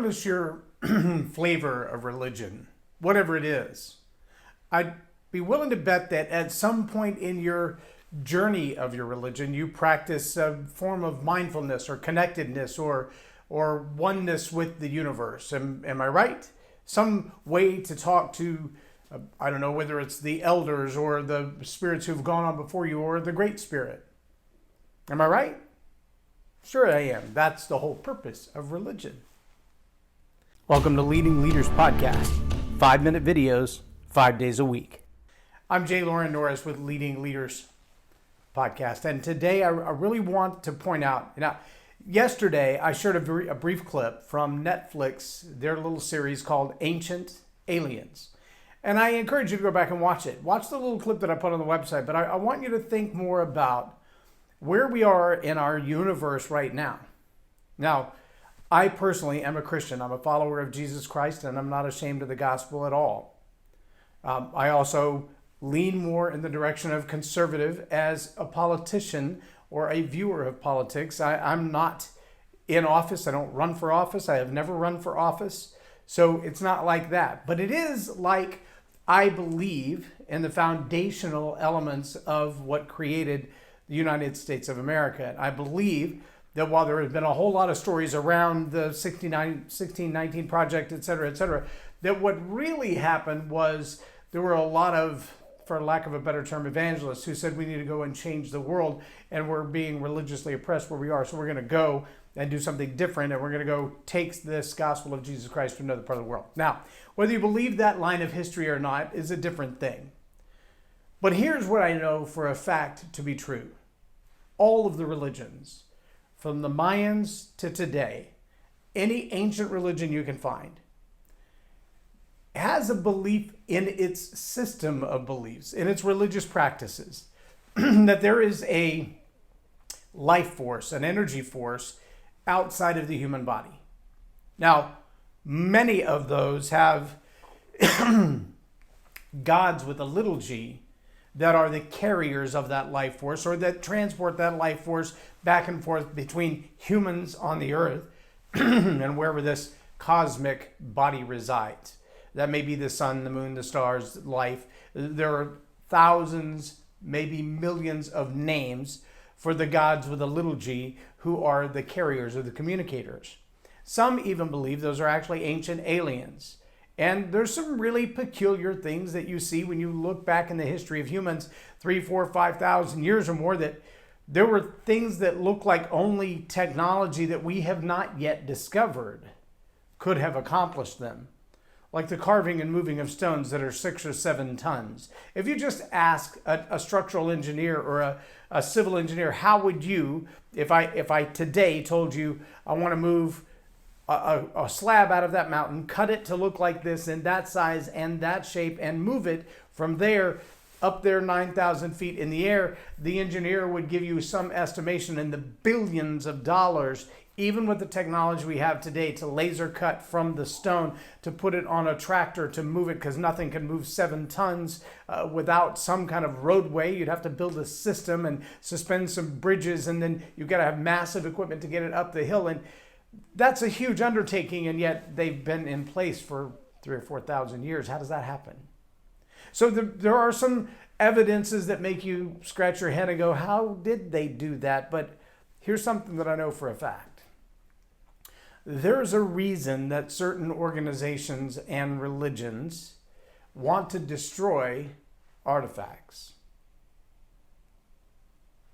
regardless your flavor of religion, whatever it is, I'd be willing to bet that at some point in your journey of your religion, you practice a form of mindfulness or connectedness or oneness with the universe. Am I right? Some way to talk to, I don't know, whether it's the elders or the spirits who've gone on before you or the Great Spirit. Am I right? Sure I am. That's the whole purpose of religion. Welcome to Leading Leaders Podcast. 5-minute videos, 5 days a week. I'm J Loren Norris with Leading Leaders Podcast. And today I really want to point out, now, yesterday I shared a brief clip from Netflix, their little series called Ancient Aliens. And I encourage you to go back and watch it. Watch the little clip that I put on the website, but I want you to think more about where we are in our universe right now. Now, I personally am a Christian. I'm a follower of Jesus Christ, and I'm not ashamed of the gospel at all. I also lean more in the direction of conservative as a politician or a viewer of politics. I'm not in office. I don't run for office. I have never run for office. So it's not like that. But it is like I believe in the foundational elements of what created the United States of America. I believe that while there have been a whole lot of stories around the 1619 Project, et cetera, that what really happened was there were a lot of, for lack of a better term, evangelists who said we need to go and change the world, and we're being religiously oppressed where we are, so we're going to go and do something different, and we're going to go take this gospel of Jesus Christ to another part of the world. Now, whether you believe that line of history or not is a different thing. But here's what I know for a fact to be true. All of the religions, from the Mayans to today, any ancient religion you can find, has a belief in its system of beliefs, in its religious practices, that there is a life force, an energy force outside of the human body. Now, many of those have gods with a little g that are the carriers of that life force, or that transport that life force back and forth between humans on the earth and wherever this cosmic body resides. That may be the sun, the moon, the stars, life. There are thousands, maybe millions of names for the gods with a little g who are the carriers or the communicators. Some even believe those are actually ancient aliens. And there's some really peculiar things that you see when you look back in the history of humans 3, 4, 5,000 years or more, that there were things that look like only technology that we have not yet discovered could have accomplished them. Like the carving and moving of stones that are 6 or 7 tons. If you just ask a structural engineer or a civil engineer, how would you, if I today told you I want to move a slab out of that mountain, cut it to look like this in that size and that shape, and move it from there up there 9,000 feet in the air, the engineer would give you some estimation in the billions of dollars, even with the technology we have today, to laser cut from the stone, to put it on a tractor to move it, because nothing can move 7 tons without some kind of roadway. You'd have to build a system and suspend some bridges, and then you've got to have massive equipment to get it up the hill. And that's a huge undertaking, and yet they've been in place for 3,000 or 4,000 years. How does that happen? So there are some evidences that make you scratch your head and go, how did they do that? But here's something that I know for a fact. There's a reason that certain organizations and religions want to destroy artifacts.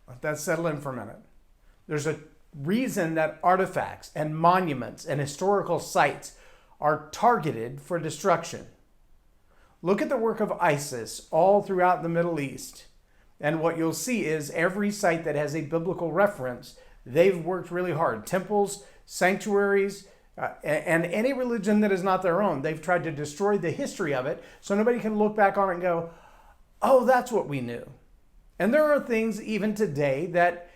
Let that settle in for a minute. There's a reason that artifacts and monuments and historical sites are targeted for destruction. Look at the work of ISIS all throughout the Middle East, and what you'll see is every site that has a biblical reference, they've worked really hard. Temples, sanctuaries, and any religion that is not their own, they've tried to destroy the history of it so nobody can look back on it and go, oh, that's what we knew. And there are things even today that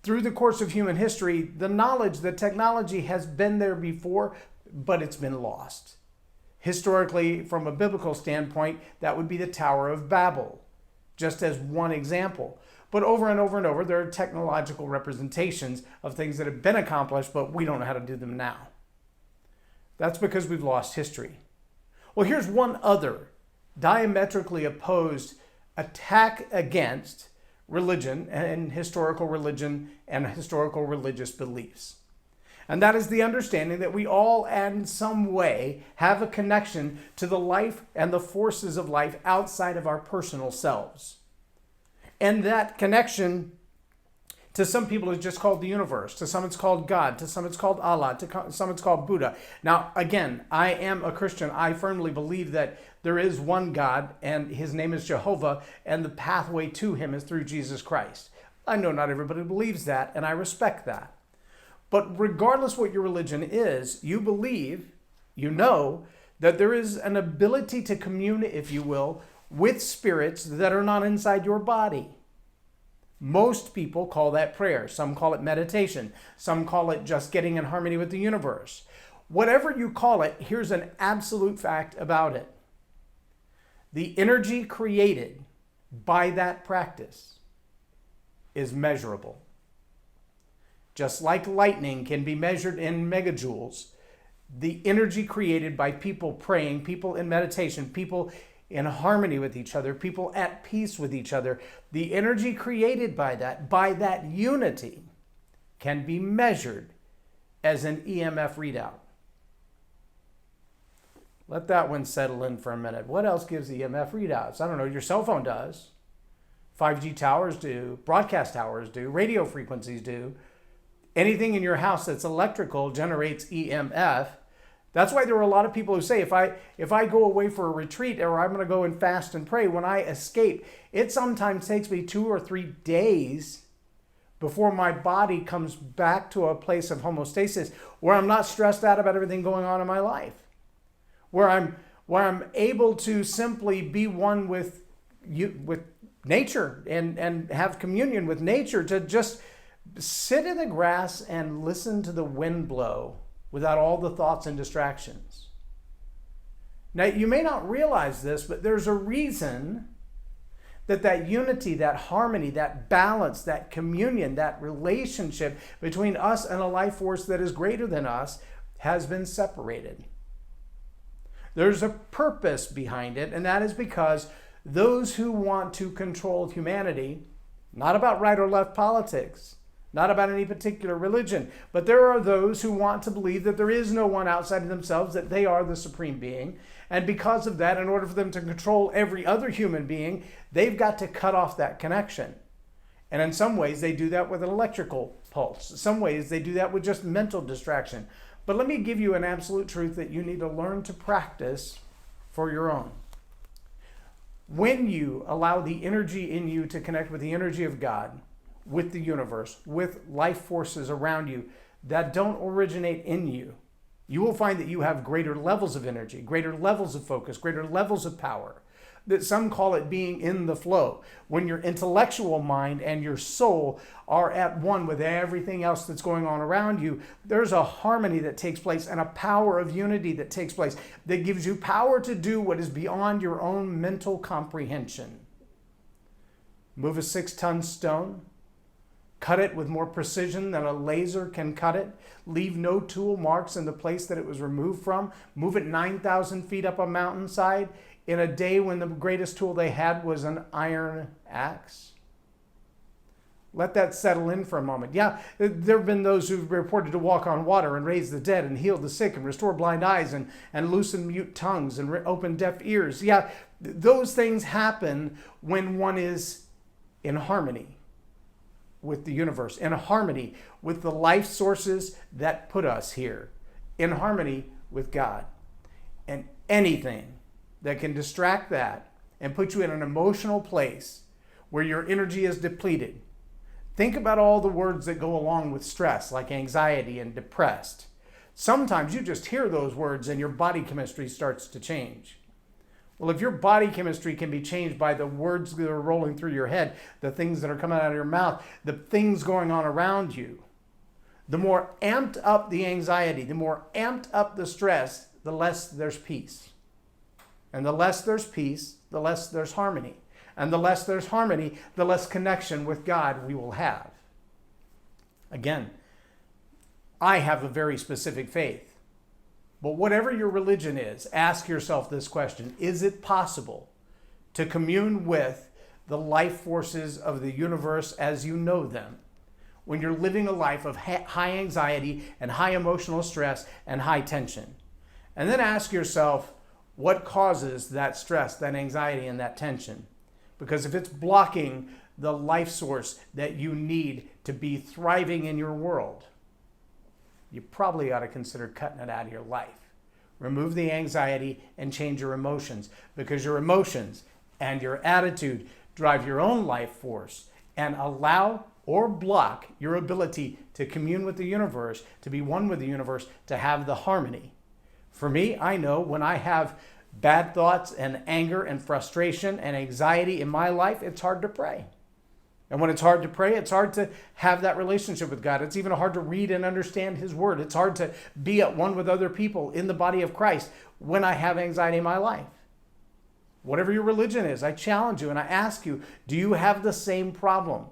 through the course of human history, the knowledge, the technology has been there before, but it's been lost. Historically, from a biblical standpoint, that would be the Tower of Babel, just as one example. But over and over and over, there are technological representations of things that have been accomplished, but we don't know how to do them now. That's because we've lost history. Well, here's one other diametrically opposed attack against religion and historical religious beliefs. And that is the understanding that we all, in some way, have a connection to the life and the forces of life outside of our personal selves. And that connection, to some people, is just called the universe. To some, it's called God. To some, it's called Allah. To some, it's called Buddha. Now, again, I am a Christian. I firmly believe that there is one God, and his name is Jehovah, and the pathway to him is through Jesus Christ. I know not everybody believes that, and I respect that. But regardless what your religion is, you believe, you know, that there is an ability to commune, if you will, with spirits that are not inside your body. Most people call that prayer. Some call it meditation. Some call it just getting in harmony with the universe. Whatever you call it, here's an absolute fact about it. The energy created by that practice is measurable. Just like lightning can be measured in megajoules, the energy created by people praying, people in meditation, people in harmony with each other, people at peace with each other, the energy created by that unity, can be measured as an EMF readout. Let that one settle in for a minute. What else gives EMF readouts? I don't know, your cell phone does. 5G towers do, broadcast towers do, radio frequencies do. Anything in your house that's electrical generates EMF. That's why there are a lot of people who say, if I go away for a retreat or I'm going to go and fast and pray, when I escape, it sometimes takes me 2 or 3 days before my body comes back to a place of homeostasis where I'm not stressed out about everything going on in my life, where I'm able to simply be one with nature and have communion with nature, to just sit in the grass and listen to the wind blow without all the thoughts and distractions. Now, you may not realize this, but there's a reason that unity, that harmony, that balance, that communion, that relationship between us and a life force that is greater than us has been separated. There's a purpose behind it, and that is because those who want to control humanity, not about right or left politics, not about any particular religion, but there are those who want to believe that there is no one outside of themselves, that they are the supreme being. And because of that, in order for them to control every other human being, they've got to cut off that connection. And in some ways, they do that with an electrical pulse. In some ways, they do that with just mental distraction. But let me give you an absolute truth that you need to learn to practice for your own. When you allow the energy in you to connect with the energy of God, with the universe, with life forces around you that don't originate in you, you will find that you have greater levels of energy, greater levels of focus, greater levels of power. That some call it being in the flow. When your intellectual mind and your soul are at one with everything else that's going on around you, there's a harmony that takes place and a power of unity that takes place that gives you power to do what is beyond your own mental comprehension. Move a 6-ton stone, cut it with more precision than a laser can cut it, leave no tool marks in the place that it was removed from, move it 9,000 feet up a mountainside in a day when the greatest tool they had was an iron axe. Let that settle in for a moment. Yeah, there have been those who've reported to walk on water and raise the dead and heal the sick and restore blind eyes and loosen mute tongues and open deaf ears. Yeah, those things happen when one is in harmony with the universe, in harmony with the life sources that put us here, in harmony with God. And anything that can distract that and put you in an emotional place where your energy is depleted. Think about all the words that go along with stress, like anxiety and depressed. Sometimes you just hear those words and your body chemistry starts to change. Well, if your body chemistry can be changed by the words that are rolling through your head, the things that are coming out of your mouth, the things going on around you, the more amped up the anxiety, the more amped up the stress, the less there's peace. And the less there's peace, the less there's harmony. And the less there's harmony, the less connection with God we will have. Again, I have a very specific faith. But whatever your religion is, ask yourself this question: is it possible to commune with the life forces of the universe as you know them when you're living a life of high anxiety and high emotional stress and high tension? And then ask yourself, what causes that stress, that anxiety, and that tension? Because if it's blocking the life source that you need to be thriving in your world, you probably ought to consider cutting it out of your life. Remove the anxiety and change your emotions, because your emotions and your attitude drive your own life force and allow or block your ability to commune with the universe, to be one with the universe, to have the harmony. For me, I know when I have bad thoughts and anger and frustration and anxiety in my life, it's hard to pray. And when it's hard to pray, it's hard to have that relationship with God. It's even hard to read and understand His Word. It's hard to be at one with other people in the body of Christ when I have anxiety in my life. Whatever your religion is, I challenge you and I ask you, do you have the same problem?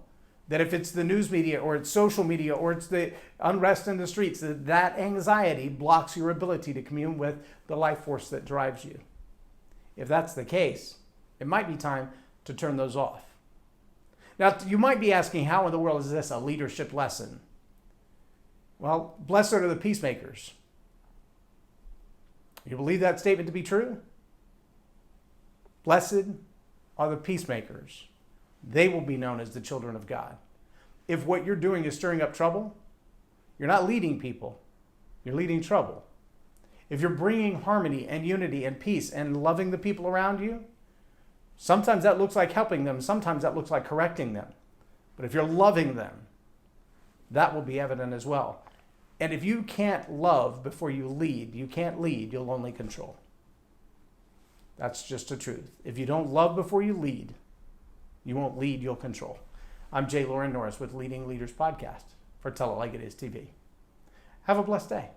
That if it's the news media or it's social media or it's the unrest in the streets, that anxiety blocks your ability to commune with the life force that drives you. If that's the case, it might be time to turn those off. Now, you might be asking, how in the world is this a leadership lesson? Well, blessed are the peacemakers. You believe that statement to be true? Blessed are the peacemakers. They will be known as the children of God. If what you're doing is stirring up trouble, you're not leading people, you're leading trouble. If you're bringing harmony and unity and peace and loving the people around you, sometimes that looks like helping them, sometimes that looks like correcting them. But if you're loving them, that will be evident as well. And if you can't love before you lead, you'll only control. That's just the truth. If you don't love before you lead, you won't lead, you'll control. I'm J Loren Norris with Leading Leaders Podcast for Tell It Like It Is TV. Have a blessed day.